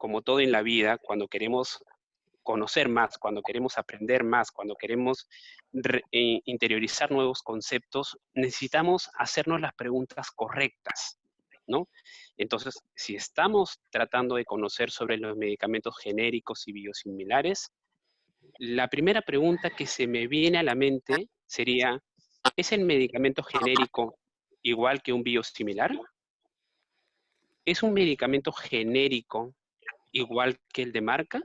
como todo en la vida, cuando queremos conocer más, cuando queremos aprender más, cuando queremos interiorizar nuevos conceptos, necesitamos hacernos las preguntas correctas, ¿no? Entonces, si estamos tratando de conocer sobre los medicamentos genéricos y biosimilares, la primera pregunta que se me viene a la mente sería, ¿es el medicamento genérico igual que un biosimilar? ¿Es un medicamento genérico igual que el de marca?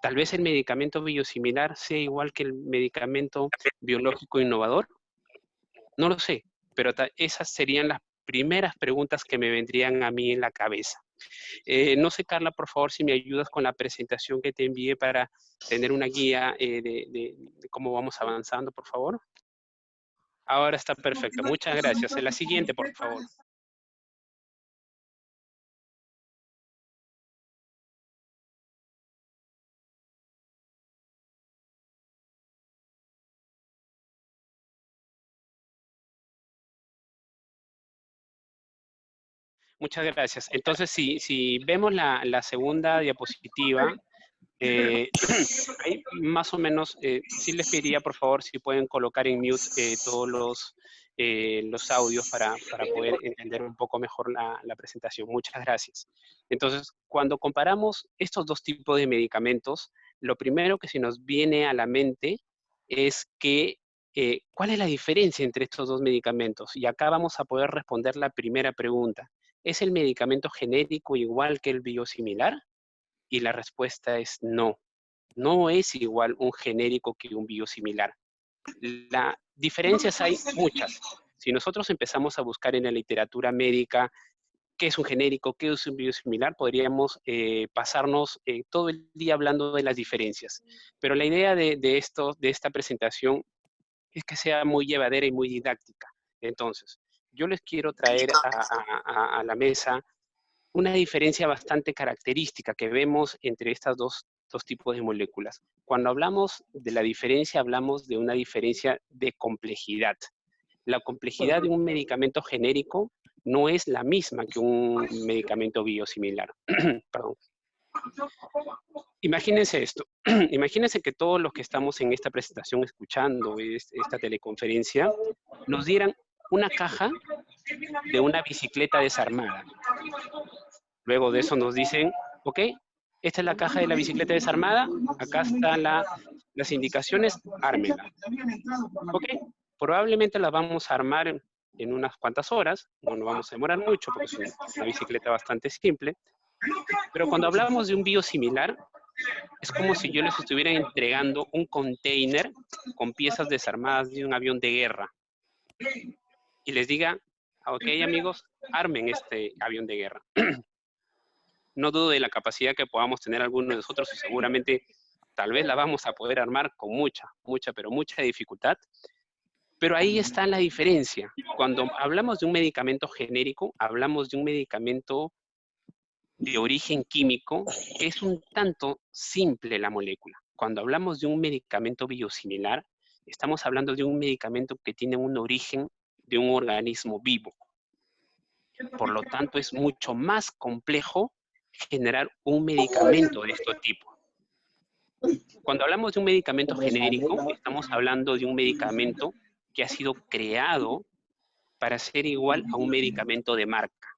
Tal vez el medicamento biosimilar sea igual que el medicamento biológico innovador. No lo sé, pero esas serían las primeras preguntas que me vendrían a mí en la cabeza. No sé, Carla, por favor, si me ayudas con la presentación que te envié para tener una guía de cómo vamos avanzando, por favor. Ahora está perfecto. Muchas gracias. En la siguiente, por favor. Muchas gracias. Entonces, si vemos la segunda diapositiva, ahí más o menos, sí les pediría, por favor, si pueden colocar en mute todos los audios para poder entender un poco mejor la presentación. Muchas gracias. Entonces, cuando comparamos estos dos tipos de medicamentos, lo primero que se nos viene a la mente es que, ¿cuál es la diferencia entre estos dos medicamentos? Y acá vamos a poder responder la primera pregunta. ¿Es el medicamento genérico igual que el biosimilar? Y la respuesta es no. No es igual un genérico que un biosimilar. Las diferencias hay muchas. Si nosotros empezamos a buscar en la literatura médica qué es un genérico, qué es un biosimilar, podríamos pasarnos todo el día hablando de las diferencias. Pero la idea de esta presentación es que sea muy llevadera y muy didáctica. Entonces, yo les quiero traer a la mesa una diferencia bastante característica que vemos entre estas dos tipos de moléculas. Cuando hablamos de la diferencia, hablamos de una diferencia de complejidad. La complejidad de un medicamento genérico no es la misma que un medicamento biosimilar. Perdón. Imagínense esto. Imagínense que todos los que estamos en esta presentación escuchando esta teleconferencia nos dieran una caja de una bicicleta desarmada. Luego de eso nos dicen, ok, esta es la caja de la bicicleta desarmada, acá están las indicaciones, ármenla. Ok, probablemente la vamos a armar en unas cuantas horas, no nos vamos a demorar mucho porque es una bicicleta bastante simple, pero cuando hablamos de un biosimilar, es como si yo les estuviera entregando un container con piezas desarmadas de un avión de guerra y les diga, ok amigos, armen este avión de guerra. No dudo de la capacidad que podamos tener algunos de nosotros y seguramente tal vez la vamos a poder armar con pero mucha dificultad. Pero ahí está la diferencia. Cuando hablamos de un medicamento genérico, hablamos de un medicamento de origen químico que es un tanto simple la molécula. Cuando hablamos de un medicamento biosimilar, estamos hablando de un medicamento que tiene un origen de un organismo vivo. Por lo tanto, es mucho más complejo generar un medicamento de este tipo. Cuando hablamos de un medicamento genérico, estamos hablando de un medicamento que ha sido creado para ser igual a un medicamento de marca.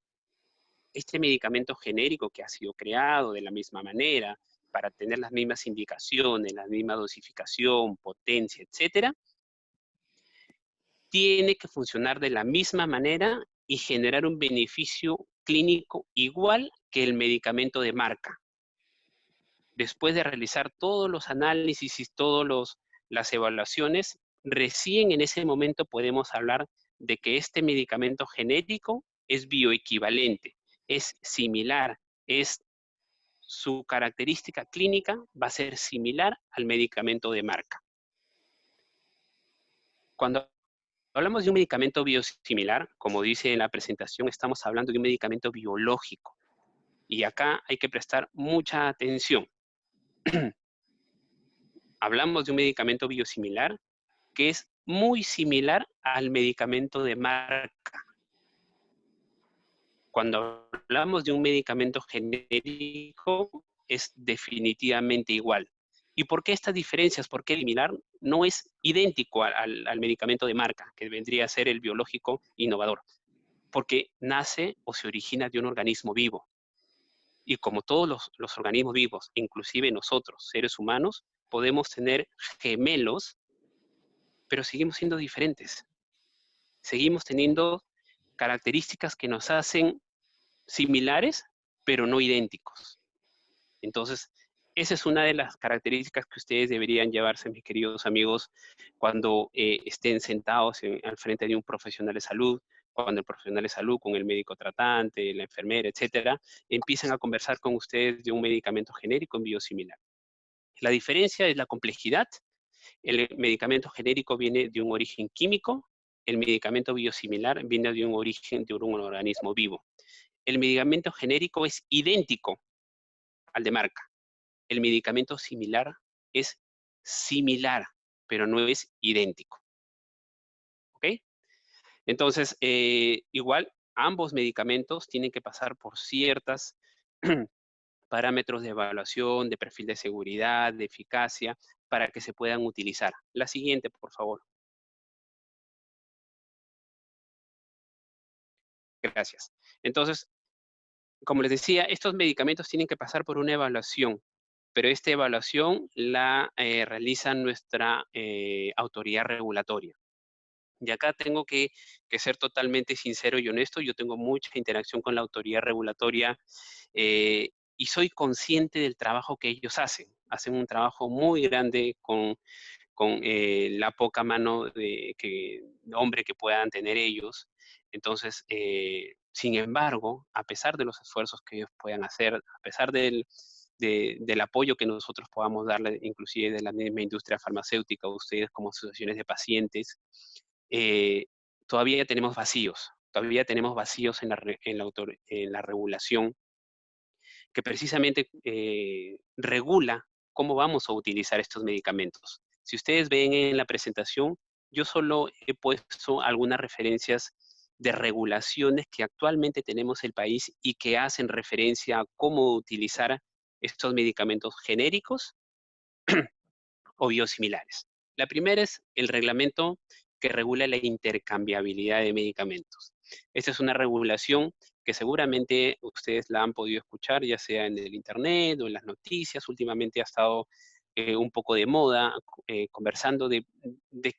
Este medicamento genérico que ha sido creado de la misma manera, para tener las mismas indicaciones, la misma dosificación, potencia, etcétera, tiene que funcionar de la misma manera y generar un beneficio clínico igual que el medicamento de marca. Después de realizar todos los análisis y todas las evaluaciones, recién en ese momento podemos hablar de que este medicamento genérico es bioequivalente, es similar, su característica clínica va a ser similar al medicamento de marca. Cuando hablamos de un medicamento biosimilar, como dice en la presentación, estamos hablando de un medicamento biológico. Y acá hay que prestar mucha atención. Hablamos de un medicamento biosimilar que es muy similar al medicamento de marca. Cuando hablamos de un medicamento genérico, es definitivamente igual. ¿Y por qué estas diferencias? ¿Por qué eliminar? No es idéntico al medicamento de marca, que vendría a ser el biológico innovador, porque nace o se origina de un organismo vivo. Y como todos los organismos vivos, inclusive nosotros, seres humanos, podemos tener gemelos, pero seguimos siendo diferentes. Seguimos teniendo características que nos hacen similares, pero no idénticos. Entonces, esa es una de las características que ustedes deberían llevarse, mis queridos amigos, cuando estén sentados al frente de un profesional de salud, cuando el profesional de salud con el médico tratante, la enfermera, etcétera, empiecen a conversar con ustedes de un medicamento genérico en biosimilar. La diferencia es la complejidad. El medicamento genérico viene de un origen químico, el medicamento biosimilar viene de un origen de un organismo vivo. El medicamento genérico es idéntico al de marca. El medicamento similar es similar, pero no es idéntico. ¿Ok? Entonces, igual, ambos medicamentos tienen que pasar por ciertas parámetros de evaluación, de perfil de seguridad, de eficacia, para que se puedan utilizar. La siguiente, por favor. Gracias. Entonces, como les decía, estos medicamentos tienen que pasar por una evaluación, pero esta evaluación la realiza nuestra autoridad regulatoria. Y acá tengo que ser totalmente sincero y honesto. Yo tengo mucha interacción con la autoridad regulatoria y soy consciente del trabajo que ellos hacen. Hacen un trabajo muy grande con la poca mano de hombre que puedan tener ellos. Entonces, sin embargo, a pesar de los esfuerzos que ellos puedan hacer, a pesar del apoyo que nosotros podamos darle, inclusive de la misma industria farmacéutica, ustedes como asociaciones de pacientes, eh, todavía tenemos vacíos en la regulación que precisamente regula cómo vamos a utilizar estos medicamentos. Si ustedes ven en la presentación, yo solo he puesto algunas referencias de regulaciones que actualmente tenemos en el país y que hacen referencia a cómo utilizar estos medicamentos genéricos o biosimilares. La primera es el reglamento que regula la intercambiabilidad de medicamentos. Esta es una regulación que seguramente ustedes la han podido escuchar, ya sea en el internet o en las noticias. Últimamente ha estado un poco de moda, conversando de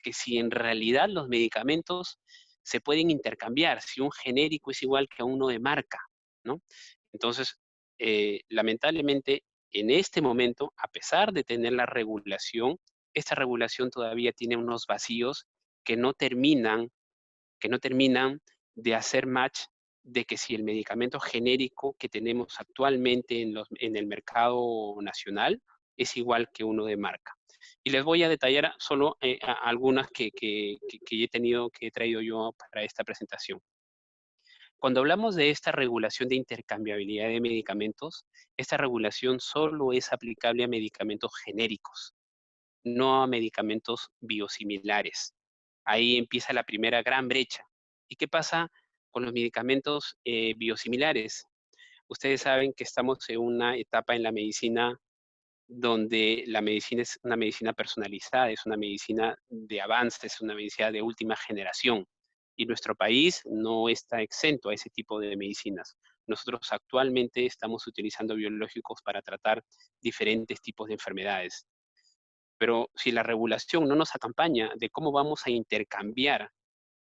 que si en realidad los medicamentos se pueden intercambiar, si un genérico es igual que a uno de marca, ¿no? Entonces, lamentablemente, en este momento, a pesar de tener la regulación, esta regulación todavía tiene unos vacíos que no terminan, que no terminan de hacer match de que si el medicamento genérico que tenemos actualmente en el mercado nacional es igual que uno de marca. Y les voy a detallar solo algunas que he tenido, que he traído yo para esta presentación. Cuando hablamos de esta regulación de intercambiabilidad de medicamentos, esta regulación solo es aplicable a medicamentos genéricos, no a medicamentos biosimilares. Ahí empieza la primera gran brecha. ¿Y qué pasa con los medicamentos biosimilares? Ustedes saben que estamos en una etapa en la medicina donde la medicina es una medicina personalizada, es una medicina de avance, es una medicina de última generación. Y nuestro país no está exento a ese tipo de medicinas. Nosotros actualmente estamos utilizando biológicos para tratar diferentes tipos de enfermedades. Pero si la regulación no nos acompaña de cómo vamos a intercambiar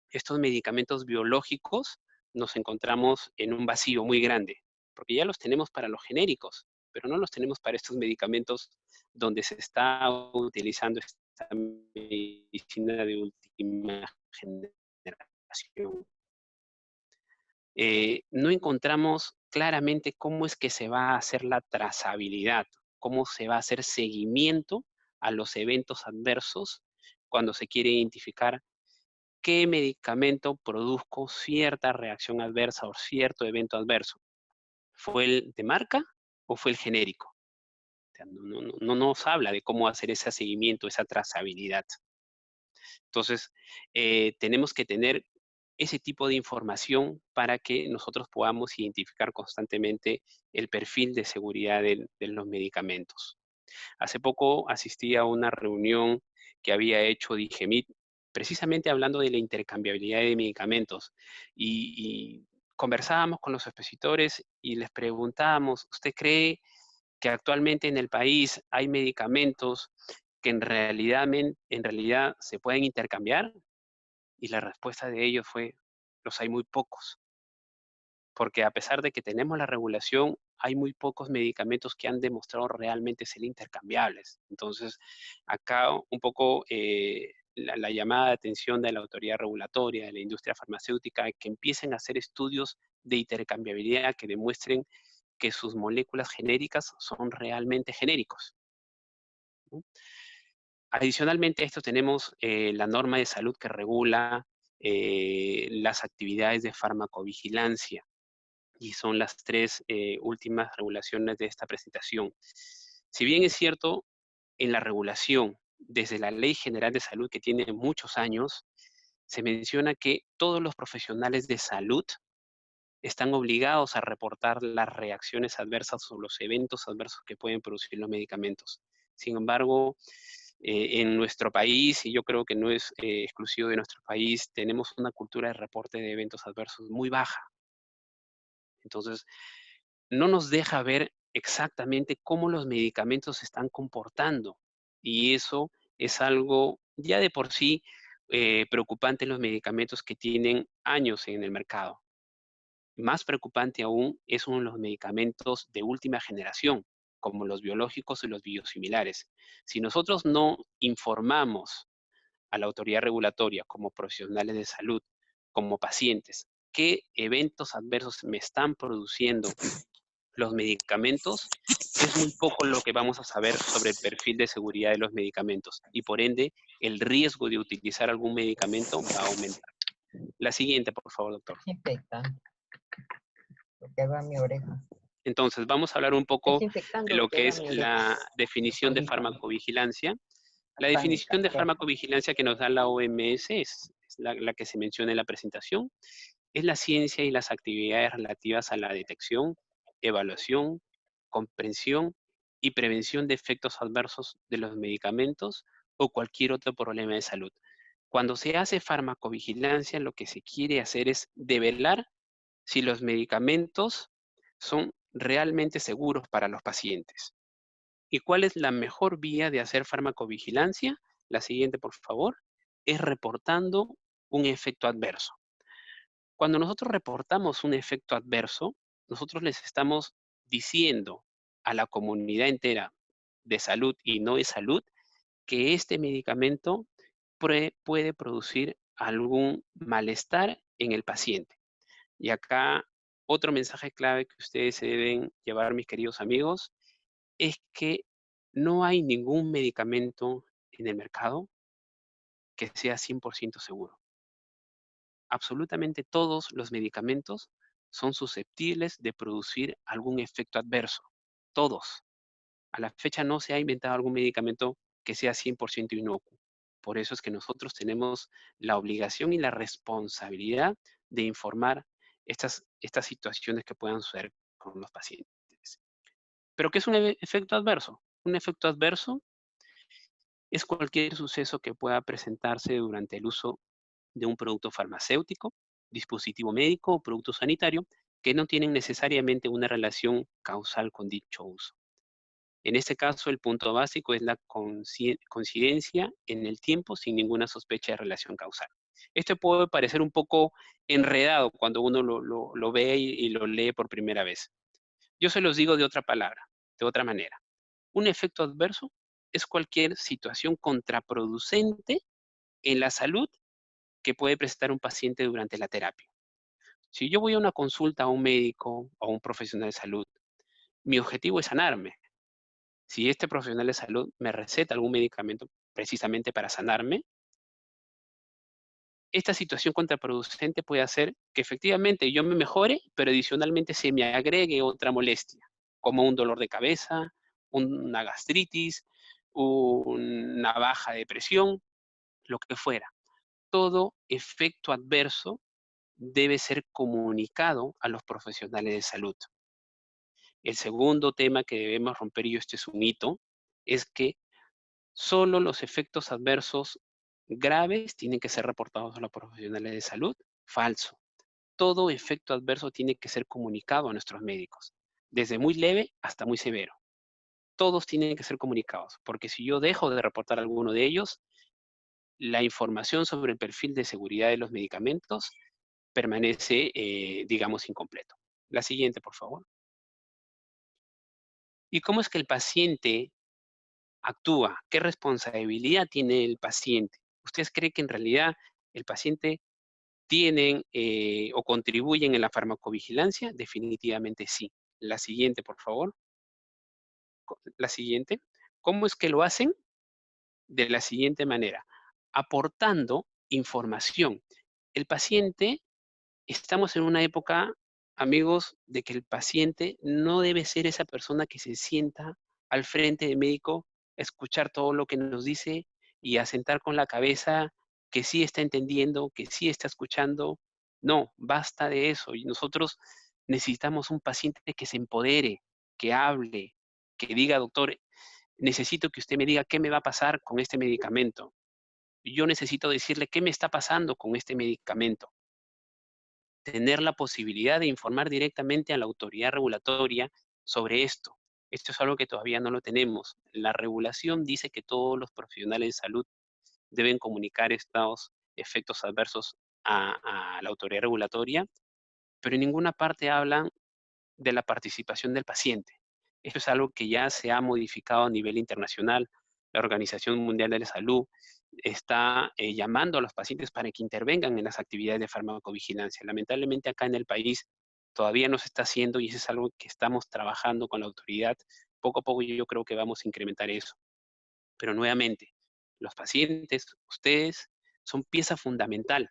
estos medicamentos biológicos, nos encontramos en un vacío muy grande, porque ya los tenemos para los genéricos, pero no los tenemos para estos medicamentos donde se está utilizando esta medicina de última generación. No encontramos claramente cómo es que se va a hacer la trazabilidad, cómo se va a hacer seguimiento a los eventos adversos cuando se quiere identificar qué medicamento produjo cierta reacción adversa o cierto evento adverso. ¿Fue el de marca o fue el genérico? O sea, no nos habla de cómo hacer ese seguimiento, esa trazabilidad. Entonces, tenemos que tener ese tipo de información para que nosotros podamos identificar constantemente el perfil de seguridad de los medicamentos. Hace poco asistí a una reunión que había hecho DIGEMIT, precisamente hablando de la intercambiabilidad de medicamentos. Y conversábamos con los expositores y les preguntábamos, ¿usted cree que actualmente en el país hay medicamentos que en realidad se pueden intercambiar? Y la respuesta de ellos fue, los hay muy pocos, porque a pesar de que tenemos la regulación, hay muy pocos medicamentos que han demostrado realmente ser intercambiables. Entonces, acá un poco la llamada de atención de la autoridad regulatoria, de la industria farmacéutica, que empiecen a hacer estudios de intercambiabilidad que demuestren que sus moléculas genéricas son realmente genéricos, ¿no? Adicionalmente a esto tenemos la norma de salud que regula las actividades de farmacovigilancia, y son las tres últimas regulaciones de esta presentación. Si bien es cierto, en la regulación, desde la Ley General de Salud, que tiene muchos años, se menciona que todos los profesionales de salud están obligados a reportar las reacciones adversas o los eventos adversos que pueden producir los medicamentos. Sin embargo, en nuestro país, y yo creo que no es exclusivo de nuestro país, tenemos una cultura de reporte de eventos adversos muy baja. Entonces, no nos deja ver exactamente cómo los medicamentos se están comportando. Y eso es algo ya de por sí preocupante en los medicamentos que tienen años en el mercado. Más preocupante aún es uno de los medicamentos de última generación, como los biológicos y los biosimilares. Si nosotros no informamos a la autoridad regulatoria como profesionales de salud, como pacientes, qué eventos adversos me están produciendo los medicamentos, es muy poco lo que vamos a saber sobre el perfil de seguridad de los medicamentos y por ende el riesgo de utilizar algún medicamento va a aumentar. La siguiente, por favor, doctor. Desinfecta, lo que va a mi oreja. Entonces, vamos a hablar un poco de Desinfectando lo lo que que va a es mi oreja. la definición de Tonícalo, farmacovigilancia. La definición de tonícalo. farmacovigilancia que nos da la OMS es la que se menciona en la presentación. Es la ciencia y las actividades relativas a la detección, evaluación, comprensión y prevención de efectos adversos de los medicamentos o cualquier otro problema de salud. Cuando se hace farmacovigilancia, lo que se quiere hacer es develar si los medicamentos son realmente seguros para los pacientes. ¿Y cuál es la mejor vía de hacer farmacovigilancia? La siguiente, por favor, es reportando un efecto adverso. Cuando nosotros reportamos un efecto adverso, nosotros les estamos diciendo a la comunidad entera de salud y no de salud que este medicamento puede producir algún malestar en el paciente. Y acá otro mensaje clave que ustedes se deben llevar, mis queridos amigos, es que no hay ningún medicamento en el mercado que sea 100% seguro. Absolutamente todos los medicamentos son susceptibles de producir algún efecto adverso. Todos. A la fecha no se ha inventado algún medicamento que sea 100% inocuo. Por eso es que nosotros tenemos la obligación y la responsabilidad de informar estas situaciones que puedan suceder con los pacientes. ¿Pero qué es un efecto adverso? Un efecto adverso es cualquier suceso que pueda presentarse durante el uso de un producto farmacéutico, dispositivo médico o producto sanitario que no tienen necesariamente una relación causal con dicho uso. En este caso, el punto básico es la coincidencia en el tiempo sin ninguna sospecha de relación causal. Esto puede parecer un poco enredado cuando uno lo ve y lo lee por primera vez. Yo se los digo de otra palabra, de otra manera. Un efecto adverso es cualquier situación contraproducente en la salud que puede presentar un paciente durante la terapia. Si yo voy a una consulta a un médico o a un profesional de salud, mi objetivo es sanarme. Si este profesional de salud me receta algún medicamento precisamente para sanarme, esta situación contraproducente puede hacer que efectivamente yo me mejore, pero adicionalmente se me agregue otra molestia, como un dolor de cabeza, una gastritis, una baja de presión, lo que fuera. Todo efecto adverso debe ser comunicado a los profesionales de salud. El segundo tema que debemos romper, y este es un mito, es que solo los efectos adversos graves tienen que ser reportados a los profesionales de salud. Falso. Todo efecto adverso tiene que ser comunicado a nuestros médicos, desde muy leve hasta muy severo. Todos tienen que ser comunicados, porque si yo dejo de reportar alguno de ellos, la información sobre el perfil de seguridad de los medicamentos permanece, digamos, incompleto. La siguiente, por favor. ¿Y cómo es que el paciente actúa? ¿Qué responsabilidad tiene el paciente? ¿Ustedes creen que en realidad el paciente tiene o contribuyen en la farmacovigilancia? Definitivamente sí. La siguiente, por favor. La siguiente. ¿Cómo es que lo hacen? De la siguiente manera, aportando información. El paciente, estamos en una época, amigos, de que el paciente no debe ser esa persona que se sienta al frente del médico, a escuchar todo lo que nos dice y a sentar con la cabeza que sí está entendiendo, que sí está escuchando. No, basta de eso. Y nosotros necesitamos un paciente que se empodere, que hable, que diga, doctor, necesito que usted me diga qué me va a pasar con este medicamento. Yo necesito decirle qué me está pasando con este medicamento. Tener la posibilidad de informar directamente a la autoridad regulatoria sobre esto. Esto es algo que todavía no lo tenemos. La regulación dice que todos los profesionales de salud deben comunicar estos efectos adversos a la autoridad regulatoria, pero en ninguna parte hablan de la participación del paciente. Esto es algo que ya se ha modificado a nivel internacional. La Organización Mundial de la Salud está llamando a los pacientes para que intervengan en las actividades de farmacovigilancia. Lamentablemente acá en el país todavía no se está haciendo y eso es algo que estamos trabajando con la autoridad. Poco a poco yo creo que vamos a incrementar eso. Pero nuevamente, los pacientes, ustedes, son pieza fundamental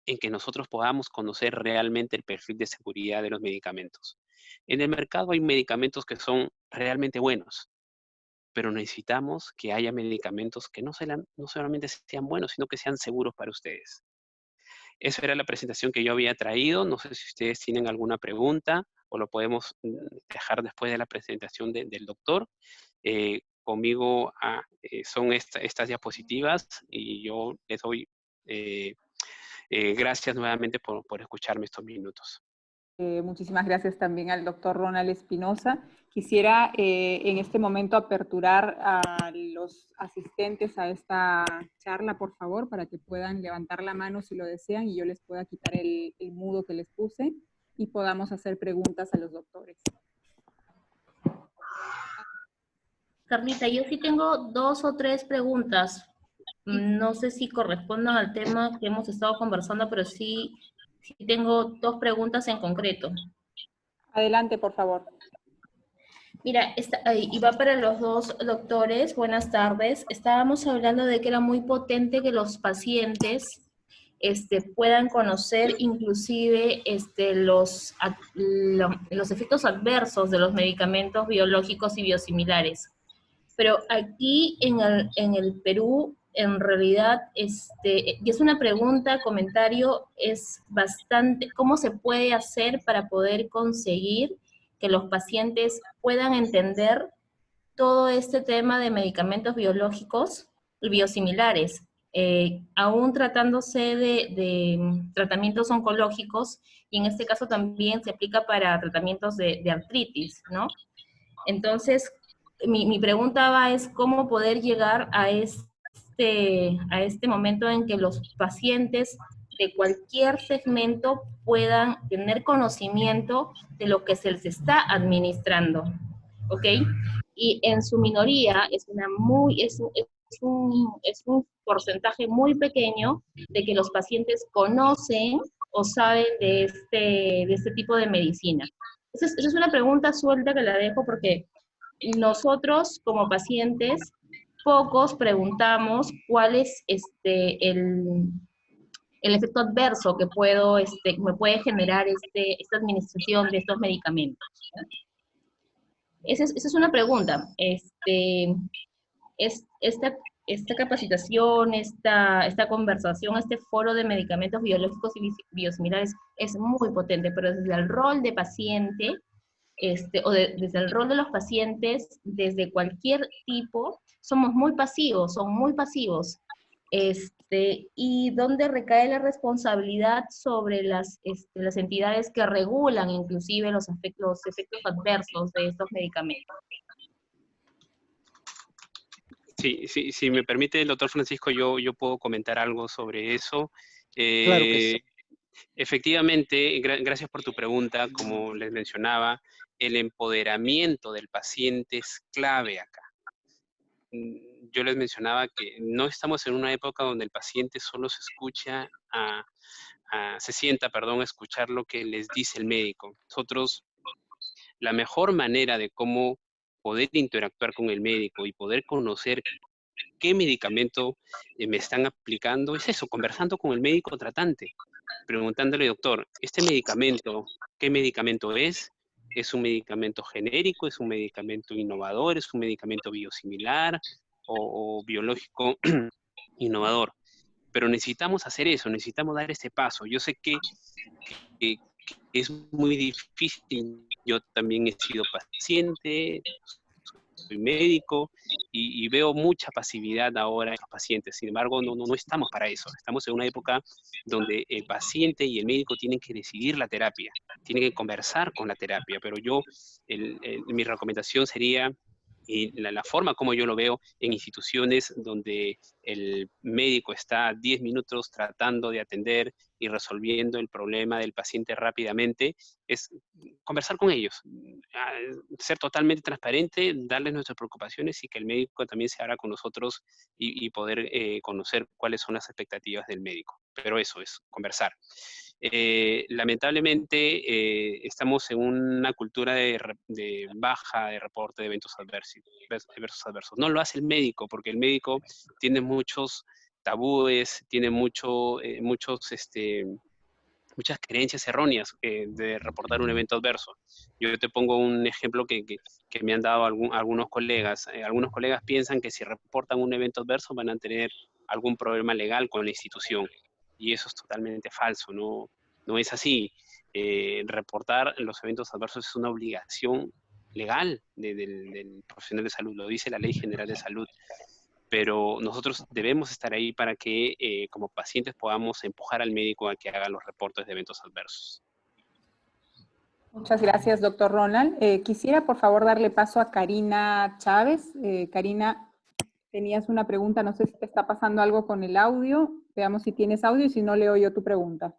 en que nosotros podamos conocer realmente el perfil de seguridad de los medicamentos. En el mercado hay medicamentos que son realmente buenos, pero necesitamos que haya medicamentos que no solamente sean buenos, sino que sean seguros para ustedes. Esa era la presentación que yo había traído. No sé si ustedes tienen alguna pregunta o lo podemos dejar después de la presentación del doctor. Conmigo son estas diapositivas y yo les doy gracias nuevamente por escucharme estos minutos. Muchísimas gracias también al doctor Ronald Espinosa. Quisiera en este momento aperturar a los asistentes a esta charla, por favor, para que puedan levantar la mano si lo desean y yo les pueda quitar el mudo que les puse y podamos hacer preguntas a los doctores. Carlita, yo sí tengo 2 o 3 preguntas. No sé si correspondan al tema que hemos estado conversando, pero sí tengo 2 preguntas en concreto. Adelante, por favor. Mira, y va para los 2 doctores. Buenas tardes. Estábamos hablando de que era muy potente que los pacientes puedan conocer inclusive los efectos adversos de los medicamentos biológicos y biosimilares. Pero aquí en el Perú, en realidad, y es una pregunta, comentario, es bastante, ¿cómo se puede hacer para poder conseguir que los pacientes puedan entender todo este tema de medicamentos biológicos y biosimilares? Aún tratándose de tratamientos oncológicos, y en este caso también se aplica para tratamientos de artritis, ¿no? Entonces, mi pregunta es cómo poder llegar a este momento en que los pacientes de cualquier segmento puedan tener conocimiento de lo que se les está administrando, ¿ok? Y en su minoría es un porcentaje muy pequeño de que los pacientes conocen o saben de este tipo de medicina. Esa es una pregunta suelta que la dejo porque nosotros como pacientes, pocos preguntamos cuál es el efecto adverso que me puede generar esta administración de estos medicamentos. Esa es una pregunta. Esta esta capacitación, esta conversación, este foro de medicamentos biológicos y biosimilares es muy potente, pero desde el rol de paciente, desde el rol de los pacientes, desde cualquier tipo, somos muy pasivos, son muy pasivos. Y donde recae la responsabilidad sobre las entidades que regulan inclusive los efectos adversos de estos medicamentos. Sí, sí, si me permite el doctor Francisco, yo puedo comentar algo sobre eso. Claro que sí. Efectivamente, gracias por tu pregunta. Como les mencionaba, el empoderamiento del paciente es clave acá. Yo les mencionaba que no estamos en una época donde el paciente solo se sienta, perdón, a escuchar lo que les dice el médico. Nosotros, la mejor manera de cómo poder interactuar con el médico y poder conocer qué medicamento me están aplicando es eso, conversando con el médico tratante, preguntándole, doctor, ¿este medicamento, qué medicamento es? ¿Es un medicamento genérico? ¿Es un medicamento innovador? ¿Es un medicamento biosimilar o biológico innovador? Pero necesitamos hacer eso, necesitamos dar ese paso. Yo sé que es muy difícil, yo también he sido paciente, soy médico y veo mucha pasividad ahora en los pacientes. Sin embargo, no estamos para eso. Estamos en una época donde el paciente y el médico tienen que decidir la terapia, tienen que conversar con la terapia, pero mi recomendación sería, y la forma como yo lo veo en instituciones donde el médico está 10 minutos tratando de atender y resolviendo el problema del paciente rápidamente, es conversar con ellos, ser totalmente transparente, darles nuestras preocupaciones y que el médico también se abra con nosotros y poder conocer cuáles son las expectativas del médico. Pero eso es, conversar. Lamentablemente estamos en una cultura de baja de reporte de eventos adversos. No lo hace el médico, porque el médico tiene muchos tabúes, tiene muchas creencias erróneas de reportar un evento adverso. Yo te pongo un ejemplo que me han dado algunos colegas. Algunos colegas piensan que si reportan un evento adverso van a tener algún problema legal con la institución. Y eso es totalmente falso, no es así. Reportar los eventos adversos es una obligación legal del profesional de salud, lo dice la Ley General de Salud. Pero nosotros debemos estar ahí para que como pacientes podamos empujar al médico a que haga los reportes de eventos adversos. Muchas gracias, doctor Ronald. Quisiera, por favor, darle paso a Karina Chávez. Karina, tenías una pregunta, no sé si te está pasando algo con el audio. Veamos si tienes audio y si no, leo yo tu pregunta.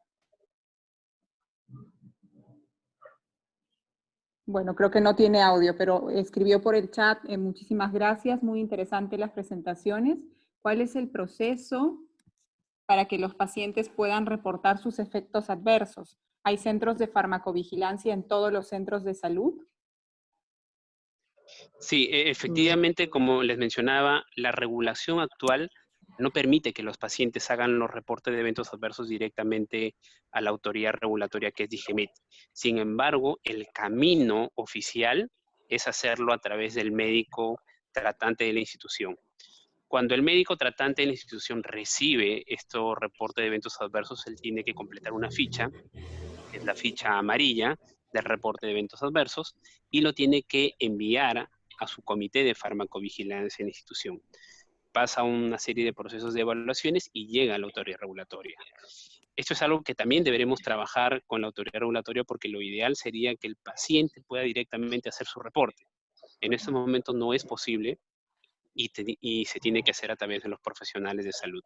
Bueno, creo que no tiene audio, pero escribió por el chat. Muchísimas gracias, muy interesante las presentaciones. ¿Cuál es el proceso para que los pacientes puedan reportar sus efectos adversos? ¿Hay centros de farmacovigilancia en todos los centros de salud? Sí, efectivamente, como les mencionaba, la regulación actual no permite que los pacientes hagan los reportes de eventos adversos directamente a la autoridad regulatoria que es DIGEMET. Sin embargo, el camino oficial es hacerlo a través del médico tratante de la institución. Cuando el médico tratante de la institución recibe estos reportes de eventos adversos, él tiene que completar una ficha, que es la ficha amarilla del reporte de eventos adversos, y lo tiene que enviar a su comité de farmacovigilancia en la institución. Pasa una serie de procesos de evaluaciones y llega a la autoridad regulatoria. Esto es algo que también deberemos trabajar con la autoridad regulatoria porque lo ideal sería que el paciente pueda directamente hacer su reporte. En este momento no es posible y se tiene que hacer a través de los profesionales de salud.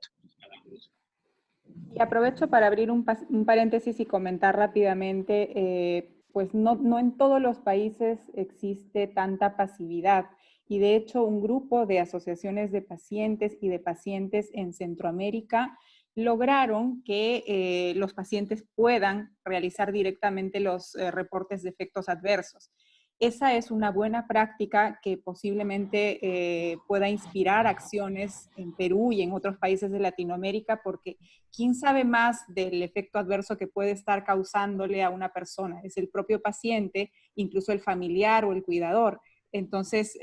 Y aprovecho para abrir un paréntesis y comentar rápidamente, pues no en todos los países existe tanta pasividad. Y de hecho, un grupo de asociaciones de pacientes y de pacientes en Centroamérica lograron que los pacientes puedan realizar directamente los reportes de efectos adversos. Esa es una buena práctica que posiblemente pueda inspirar acciones en Perú y en otros países de Latinoamérica, porque ¿quién sabe más del efecto adverso que puede estar causándole a una persona? Es el propio paciente, incluso el familiar o el cuidador. Entonces,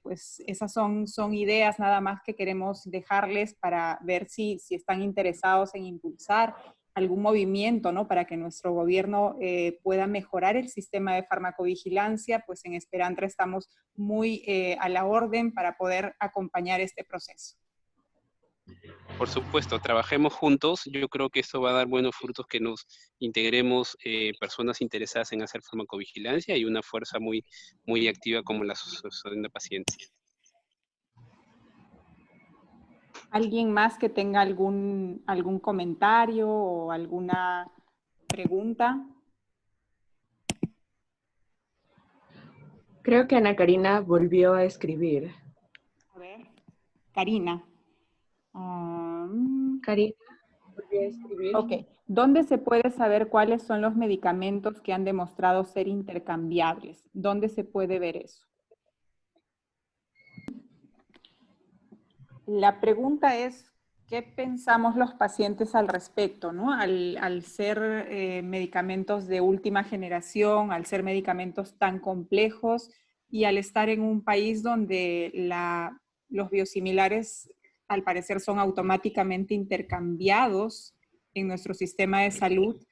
pues esas son ideas nada más que queremos dejarles para ver si están interesados en impulsar algún movimiento, ¿no? Para que nuestro gobierno pueda mejorar el sistema de farmacovigilancia, pues en Esperantra estamos muy a la orden para poder acompañar este proceso. Por supuesto, trabajemos juntos. Yo creo que esto va a dar buenos frutos, que nos integremos personas interesadas en hacer farmacovigilancia y una fuerza muy, muy activa como la asociación de pacientes. ¿Alguien más que tenga algún comentario o alguna pregunta? Creo que Ana Karina volvió a escribir. A ver, Karina. Karina volvió a escribir. Ok. ¿Dónde se puede saber cuáles son los medicamentos que han demostrado ser intercambiables? ¿Dónde se puede ver eso? La pregunta es, ¿qué pensamos los pacientes al respecto, ¿no? Al ser medicamentos de última generación, al ser medicamentos tan complejos y al estar en un país donde los biosimilares al parecer son automáticamente intercambiados en nuestro sistema de salud,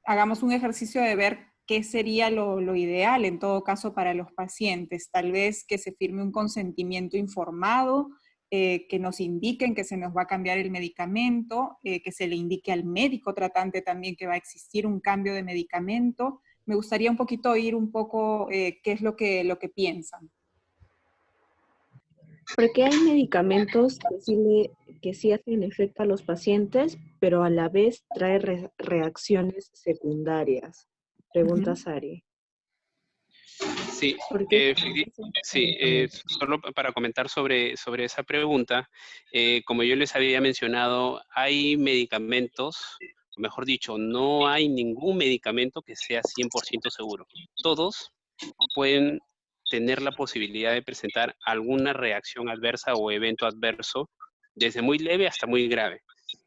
hagamos un ejercicio de ver qué sería lo ideal en todo caso para los pacientes. Tal vez que se firme un consentimiento informado, que nos indiquen que se nos va a cambiar el medicamento, que se le indique al médico tratante también que va a existir un cambio de medicamento. Me gustaría un poquito oír un poco qué es lo que piensan. Porque hay medicamentos que sí hacen efecto a los pacientes, pero a la vez trae reacciones secundarias. Pregunta Sari. Sí, solo para comentar sobre esa pregunta, como yo les había mencionado, hay medicamentos, mejor dicho, no hay ningún medicamento que sea 100% seguro. Todos pueden tener la posibilidad de presentar alguna reacción adversa o evento adverso, desde muy leve hasta muy grave.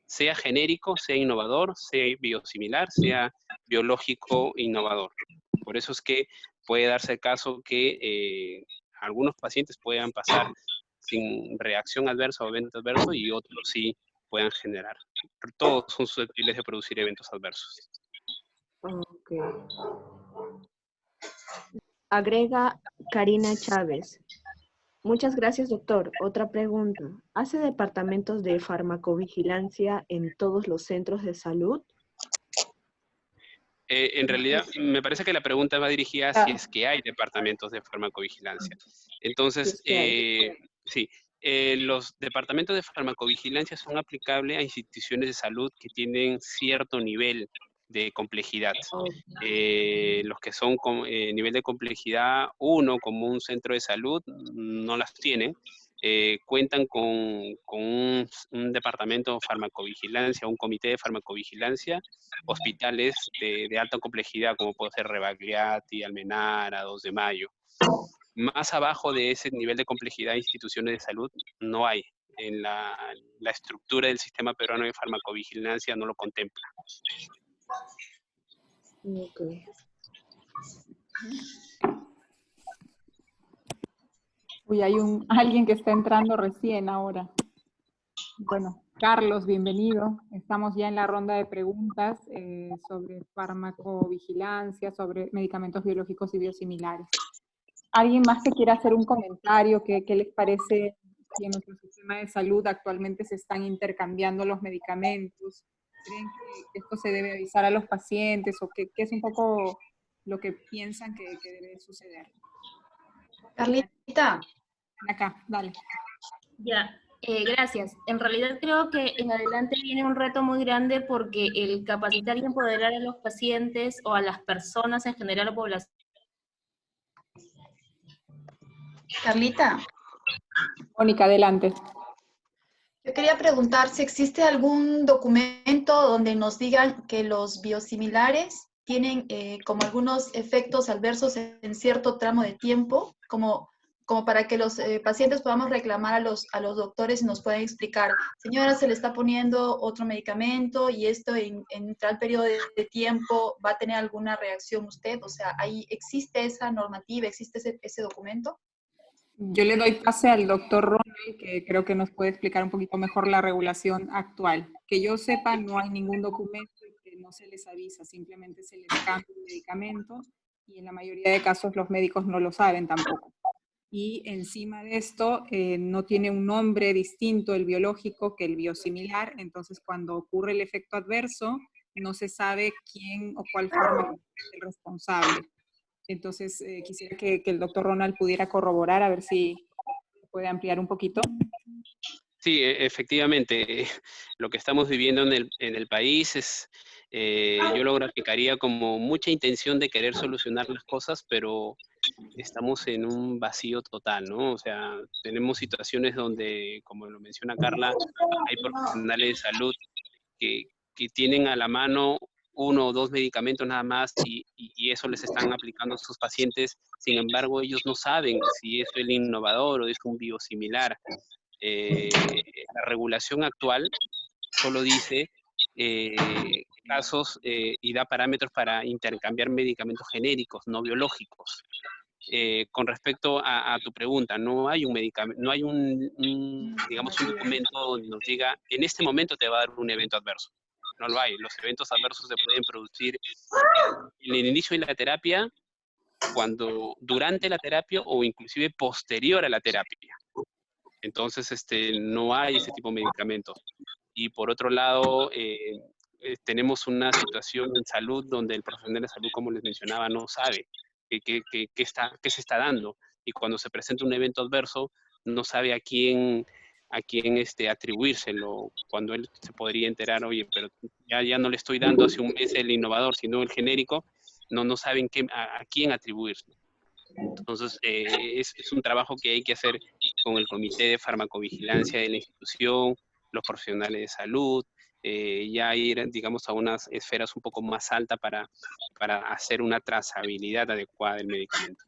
Sea genérico, sea innovador, sea biosimilar, sea biológico innovador. Por eso es que puede darse el caso que algunos pacientes puedan pasar sin reacción adversa o evento adverso y otros sí puedan generar. Pero todos son susceptibles de producir eventos adversos. Ok. Agrega Karina Chávez. Muchas gracias, doctor. Otra pregunta. ¿Hace departamentos de farmacovigilancia en todos los centros de salud? En realidad, me parece que la pregunta va dirigida a si es que hay departamentos de farmacovigilancia. Entonces, sí, los departamentos de farmacovigilancia son aplicables a instituciones de salud que tienen cierto nivel de complejidad. Los que son con nivel de complejidad 1, como un centro de salud, no las tienen. Cuentan con un departamento de farmacovigilancia, un comité de farmacovigilancia, hospitales de alta complejidad, como puede ser Rebagliati, Almenara, 2 de Mayo. Más abajo de ese nivel de complejidad, instituciones de salud no hay. En la estructura del sistema peruano de farmacovigilancia no lo contempla. Okay. Uy, hay alguien que está entrando recién ahora. Bueno, Carlos, bienvenido. Estamos ya en la ronda de preguntas sobre farmacovigilancia, sobre medicamentos biológicos y biosimilares. ¿Alguien más que quiera hacer un comentario? ¿Qué les parece si en nuestro sistema de salud actualmente se están intercambiando los medicamentos? ¿Creen que esto se debe avisar a los pacientes o qué es un poco lo que piensan que debe suceder? Carlita. Acá, dale. Ya, gracias. En realidad creo que en adelante viene un reto muy grande porque el capacitar y empoderar a los pacientes o a las personas en general, la población. Carlita. Mónica, adelante. Yo quería preguntar si existe algún documento donde nos digan que los biosimilares tienen como algunos efectos adversos en cierto tramo de tiempo, como como para que los pacientes podamos reclamar a los doctores y nos puedan explicar, señora, se le está poniendo otro medicamento y esto en tal periodo de tiempo va a tener alguna reacción usted. O sea, ahí existe esa normativa, existe ese documento. Yo le doy pase al doctor Ronald, que creo que nos puede explicar un poquito mejor la regulación actual. Que yo sepa, no hay ningún documento que no se les avisa, simplemente se les cambia el medicamento y en la mayoría de casos los médicos no lo saben tampoco. Y encima de esto, no tiene un nombre distinto el biológico que el biosimilar, entonces cuando ocurre el efecto adverso, no se sabe quién o cuál fármaco es el responsable. Entonces, quisiera que el doctor Ronald pudiera corroborar, a ver si puede ampliar un poquito. Sí, efectivamente, lo que estamos viviendo en el país es, yo lo graficaría como mucha intención de querer solucionar las cosas, pero estamos en un vacío total, ¿no? O sea, tenemos situaciones donde, como lo menciona Carla, hay profesionales de salud que, que tienen a la mano uno o dos medicamentos nada más y eso les están aplicando a sus pacientes. Sin embargo, ellos no saben si es el innovador o es un biosimilar. La regulación actual solo dice casos y da parámetros para intercambiar medicamentos genéricos, no biológicos. Con respecto a tu pregunta, no hay un medicamento, no hay digamos, un documento donde nos diga, en este momento te va a dar un evento adverso. No lo hay. Los eventos adversos se pueden producir en el inicio de la terapia, durante la terapia o inclusive posterior a la terapia. Entonces, no hay ese tipo de medicamentos. Y por otro lado, tenemos una situación en salud donde el profesional de salud, como les mencionaba, no sabe qué se está dando. Y cuando se presenta un evento adverso, no sabe a quién atribuírselo, cuando él se podría enterar, oye, pero ya no le estoy dando hace un mes el innovador, sino el genérico, no saben a quién atribuírselo. Entonces, es un trabajo que hay que hacer con el Comité de Farmacovigilancia de la institución, los profesionales de salud, ya ir, digamos, a unas esferas un poco más altas para hacer una trazabilidad adecuada del medicamento.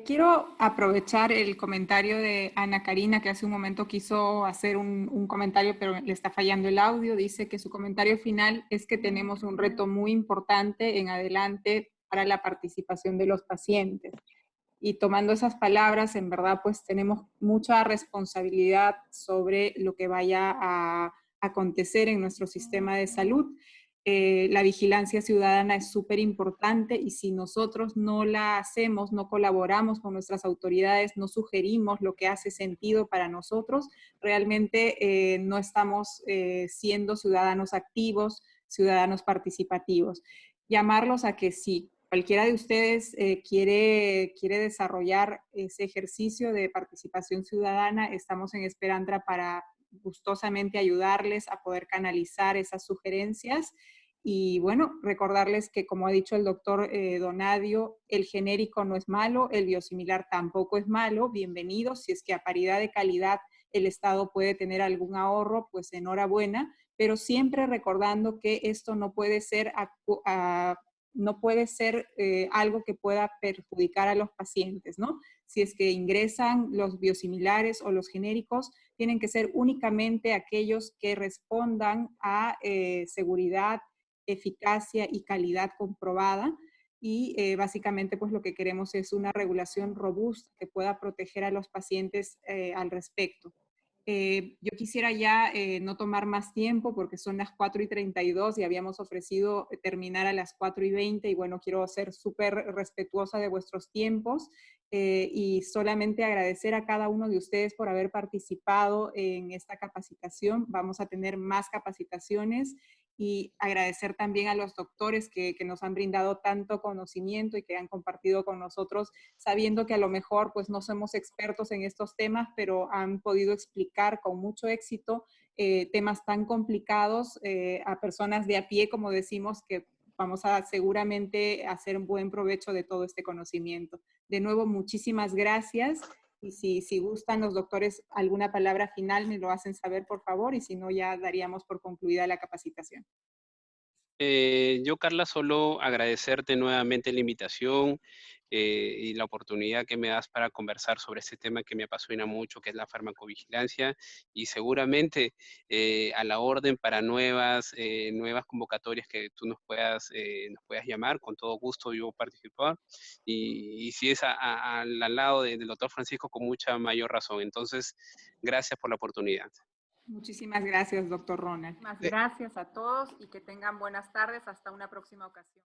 Quiero aprovechar el comentario de Ana Karina, que hace un momento quiso hacer un comentario, pero le está fallando el audio. Dice que su comentario final es que tenemos un reto muy importante en adelante para la participación de los pacientes. Y tomando esas palabras, en verdad, pues tenemos mucha responsabilidad sobre lo que vaya a acontecer en nuestro sistema de salud. La vigilancia ciudadana es súper importante y si nosotros no la hacemos, no colaboramos con nuestras autoridades, no sugerimos lo que hace sentido para nosotros, realmente no estamos siendo ciudadanos activos, ciudadanos participativos. Llamarlos a que sí, cualquiera de ustedes quiere desarrollar ese ejercicio de participación ciudadana, estamos en Esperantra para gustosamente ayudarles a poder canalizar esas sugerencias. Y bueno, recordarles que como ha dicho el doctor Donadio, el genérico no es malo, el biosimilar tampoco es malo, bienvenidos, si es que a paridad de calidad el Estado puede tener algún ahorro, pues enhorabuena, pero siempre recordando que esto no puede ser algo que pueda perjudicar a los pacientes, ¿no? Si es que ingresan los biosimilares o los genéricos, tienen que ser únicamente aquellos que respondan a seguridad, eficacia y calidad comprobada. Y básicamente pues lo que queremos es una regulación robusta que pueda proteger a los pacientes al respecto. Yo quisiera ya no tomar más tiempo porque son las 4:32 y habíamos ofrecido terminar a las 4:20 y bueno, quiero ser súper respetuosa de vuestros tiempos y solamente agradecer a cada uno de ustedes por haber participado en esta capacitación. Vamos a tener más capacitaciones y agradecer también a los doctores que nos han brindado tanto conocimiento y que han compartido con nosotros, sabiendo que a lo mejor pues no somos expertos en estos temas, pero han podido explicar con mucho éxito temas tan complicados a personas de a pie, como decimos, que vamos a seguramente hacer un buen provecho de todo este conocimiento. De nuevo, muchísimas gracias. Y si gustan los doctores alguna palabra final, me lo hacen saber, por favor, y si no, ya daríamos por concluida la capacitación. Yo, Carla, solo agradecerte nuevamente la invitación y la oportunidad que me das para conversar sobre este tema que me apasiona mucho, que es la farmacovigilancia, y seguramente a la orden para nuevas convocatorias que tú nos puedas llamar, con todo gusto yo participar, y si es al lado del doctor Francisco, con mucha mayor razón. Entonces, gracias por la oportunidad. Muchísimas gracias, doctor Ronald. Muchísimas gracias a todos y que tengan buenas tardes. Hasta una próxima ocasión.